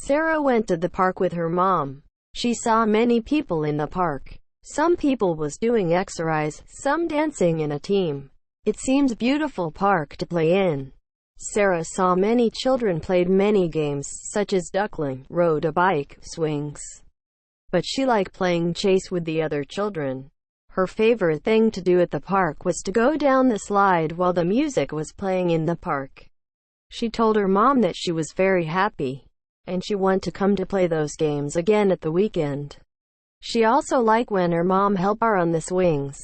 Sarah went to the park with her mom. She saw many people in the park. Some people was doing exercise, some dancing in a team. It seems beautiful park to play in. Sarah saw many children played many games, such as duckling, rode a bike, swings. But she liked playing chase with the other children. Her favorite thing to do at the park was to go down the slide while the music was playing in the park. She told her mom that she was very happy, and she wanted to come to play those games again at the weekend. She also liked when her mom helped her on the swings.